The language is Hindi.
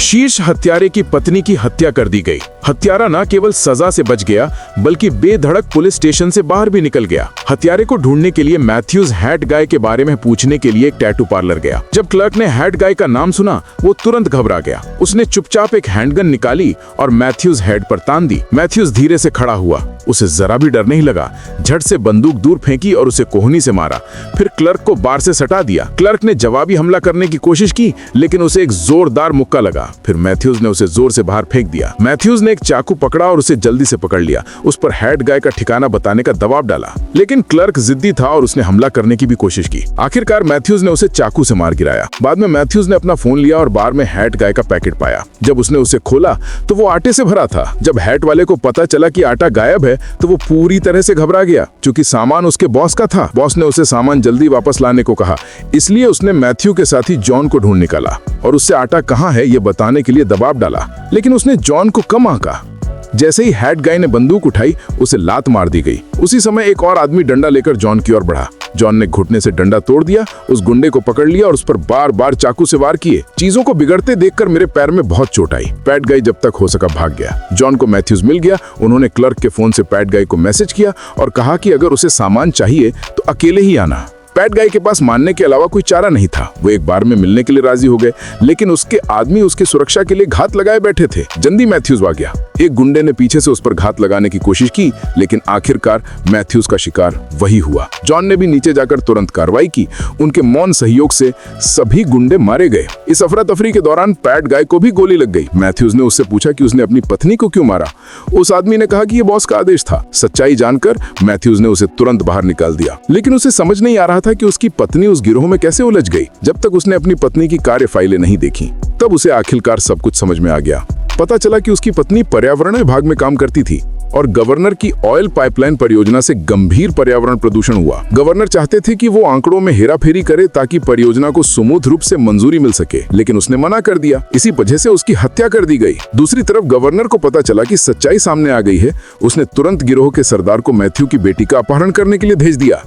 शीर्ष हत्यारे की पत्नी की हत्या कर दी गई। हत्यारा न केवल सजा से बच गया बल्कि बेधड़क पुलिस स्टेशन से बाहर भी निकल गया। हत्यारे को ढूंढने के लिए मैथ्यूज हैट गाय के बारे में पूछने के लिए एक टैटू पार्लर गया। जब क्लर्क ने हैट गाय का नाम सुना वो तुरंत घबरा गया। उसने चुपचाप एक हैंडगन निकाली और मैथ्यूज हेड पर तान दी। मैथ्यूज धीरे से खड़ा हुआ, उसे जरा भी डर नहीं लगा। झट से बंदूक दूर फेंकी और उसे कोहनी से मारा। फिर क्लर्क को बार से सटा दिया। क्लर्क ने जवाबी हमला करने की कोशिश की लेकिन उसे एक जोरदार मुक्का लगा। फिर मैथ्यूज ने उसे जोर से बाहर फेंक दिया। मैथ्यूज ने एक चाकू पकड़ा और उसे जल्दी से पकड़ लिया। उस पर हैट गाय का ठिकाना बताने का दबाव डाला लेकिन क्लर्क जिद्दी था और उसने हमला करने की भी कोशिश की। आखिरकार मैथ्यूज ने उसे चाकू से मार गिराया। बाद में मैथ्यूज ने अपना फोन लिया और बार में हैट गाय का पैकेट पाया। जब उसने उसे खोला तो वो आटे से भरा था। जब हैट वाले को पता चला कि आटा गायब है तो वो पूरी तरह से घबरा गया। क्योंकि सामान उसके बॉस का था। बॉस ने उसे सामान जल्दी वापस लाने को कहा, इसलिए उसने मैथ्यू के साथी जॉन को ढूंढ निकाला और उससे आटा कहाँ है ये बताने के लिए दबाव डाला। लेकिन उसने जॉन को कम आंका। जैसे ही हैट गाय ने बंदूक उठाई उसे लात मार दी गई। उसी समय एक और आदमी डंडा लेकर जॉन की ओर बढ़ा। जॉन ने घुटने से डंडा तोड़ दिया, उस गुंडे को पकड़ लिया और उस पर बार बार चाकू से वार किए। चीजों को बिगड़ते देखकर मेरे पैर में बहुत चोट आई। पैट गाय जब तक हो सका भाग गया। जॉन को मैथ्यूज मिल गया। उन्होंने क्लर्क के फोन से पैट गाय को मैसेज किया और कहा कि अगर उसे सामान चाहिए तो अकेले ही आना। पैट गाय के पास मानने के अलावा कोई चारा नहीं था। वो एक बार में मिलने के लिए राजी हो गए लेकिन उसके आदमी उसकी सुरक्षा के लिए घात लगाए बैठे थे। जल्दी मैथ्यूज भाग गया। एक गुंडे ने पीछे से उस पर घात लगाने की कोशिश की लेकिन आखिरकार मैथ्यूज का शिकार वही हुआ। जॉन ने भी नीचे जाकर तुरंत कार्रवाई की। उनके मौन सहयोग से सभी गुंडे मारे गए। इस अफरा तफरी के दौरान पैट गाय को भी गोली लग गई। मैथ्यूज ने उससे पूछा कि उसने अपनी पत्नी को क्यों मारा। उस आदमी ने कहा कि ये बॉस का आदेश था। सच्चाई जानकर मैथ्यूज ने उसे तुरंत बाहर निकाल दिया लेकिन उसे समझ नहीं आ रहा था कि उसकी पत्नी उस गिरोह में कैसे उलझ गई। जब तक उसने अपनी पत्नी की कार्य फाइलें नहीं देखी तब उसे आखिरकार सब कुछ समझ में आ गया। पता चला कि उसकी पत्नी पर्यावरण विभाग में काम करती थी और गवर्नर की ऑयल पाइपलाइन परियोजना से गंभीर पर्यावरण प्रदूषण हुआ। गवर्नर चाहते थे कि वो आंकड़ों में हेराफेरी करे ताकि परियोजना को सुमूध रूप से मंजूरी मिल सके लेकिन उसने मना कर दिया। इसी वजह से उसकी हत्या कर दी गई। दूसरी तरफ गवर्नर को पता चला कि सच्चाई सामने आ गई है। उसने तुरंत गिरोह के सरदार को मैथ्यू की बेटी का अपहरण करने के लिए भेज दिया।